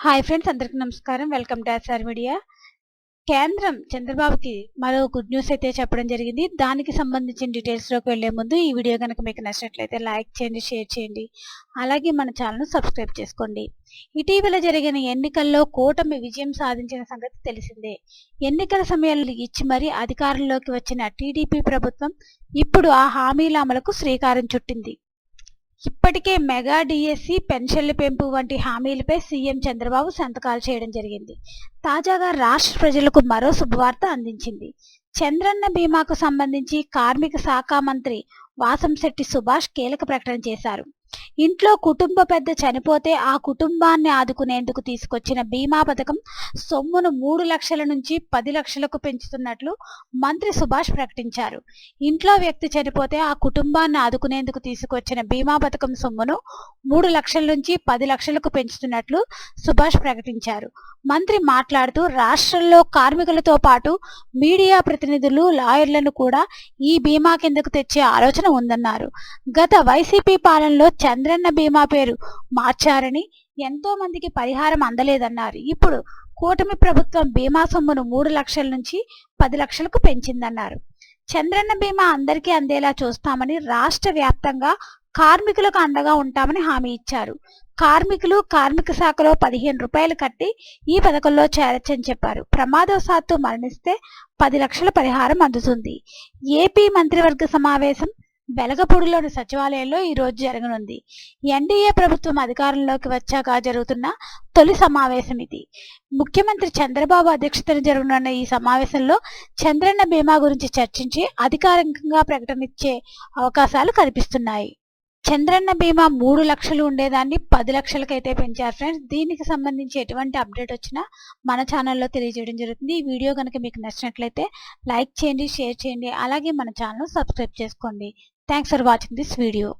Hi friends, అందరికీ నమస్కారం. Welcome to SR media. కేంద్రం చంద్రబాబుకి మరో గుడ్ న్యూస్ అయితే చెప్పడం జరిగింది. దానికి సంబంధించిన డీటెయిల్స్లోకి వెళ్లే ముందు ఈ వీడియో కనుక మీకు నచ్చినట్లయితే లైక్ చేయండి, షేర్ చేయండి. అలాగే మన ఛానల్ను సబ్స్క్రైబ్ చేసుకోండి. ఇటీవల జరిగిన ఎన్నికల్లో కూటమి విజయం సాధించిన సంగతి తెలిసిందే. ఎన్నికల సమయంలో ఇచ్చి మరీ అధికారంలోకి వచ్చిన టీడీపీ ప్రభుత్వం ఇప్పుడు ఆ హామీల అమలుకు శ్రీకారం చుట్టింది. ఇప్పటికే మెగా డిఎస్సి, పెన్షన్ల పెంపు వంటి హామీలపై సీఎం చంద్రబాబు సంతకాలు చేయడం జరిగింది. తాజాగా రాష్ట్ర ప్రజలకు మరో శుభవార్త అందించింది. చంద్రన్న బీమాకు సంబంధించి కార్మిక శాఖ మంత్రి వాసంశెట్టి సుభాష్ కీలక ప్రకటన చేశారు. ఇంట్లో కుటుంబ పెద్ద చనిపోతే ఆ కుటుంబాన్ని ఆదుకునేందుకు తీసుకొచ్చిన బీమా పథకం సొమ్మును 3 లక్షల నుంచి 10 లక్షలకు పెంచుతున్నట్లు మంత్రి సుభాష్ ప్రకటించారు. ఇంట్లో వ్యక్తి చనిపోతే ఆ కుటుంబాన్ని ఆదుకునేందుకు తీసుకొచ్చిన బీమా పథకం సొమ్మును 3 లక్షల నుంచి 10 లక్షలకు పెంచుతున్నట్లు సుభాష్ ప్రకటించారు. మంత్రి మాట్లాడుతూ రాష్ట్రంలో కార్మికులతో పాటు మీడియా ప్రతినిధులు, లాయర్లను కూడా ఈ బీమా కిందకు తెచ్చే ఆలోచన ఉందన్నారు. గత వైసీపీ పాలనలో చంద్రన్న బీమా పేరు మార్చారని, ఎంతో మందికి పరిహారం అందలేదన్నారు. ఇప్పుడు కూటమి ప్రభుత్వం బీమా సొమ్మును 3 లక్షల నుంచి 10 లక్షలకు పెంచిందన్నారు. చంద్రన్న బీమా అందరికీ అందేలా చూస్తామని, రాష్ట్ర వ్యాప్తంగా కార్మికులకు అండగా ఉంటామని హామీ ఇచ్చారు. కార్మికులు కార్మిక శాఖలో 15 రూపాయలు కట్టి ఈ పథకంలో చేరొచ్చని చెప్పారు. ప్రమాదవశాత్తు మరణిస్తే 10 లక్షల పరిహారం అందుతుంది. ఏపీ మంత్రివర్గ సమావేశం వెలగపూడిలోని సచివాలయంలో ఈ రోజు జరగనుంది. ఎన్డీఏ ప్రభుత్వం అధికారంలోకి వచ్చాక జరుగుతున్న తొలి సమావేశం ఇది. ముఖ్యమంత్రి చంద్రబాబు అధ్యక్షతన జరగనున్న ఈ సమావేశంలో చంద్రన్న బీమా గురించి చర్చించి అధికారికంగా ప్రకటన ఇచ్చే అవకాశాలు కనిపిస్తున్నాయి. చంద్రన్న బీమా 3 లక్షలు ఉండేదాన్ని 10 లక్షలకైతే పెంచారు ఫ్రెండ్స్. దీనికి సంబంధించి ఎటువంటి అప్డేట్ వచ్చినా మన ఛానల్లో తెలియజేయడం జరుగుతుంది. ఈ వీడియో కనుక మీకు నచ్చినట్లయితే లైక్ చేయండి, షేర్ చేయండి. అలాగే మన ఛానల్ సబ్స్క్రైబ్ చేసుకోండి. Thanks for watching this video.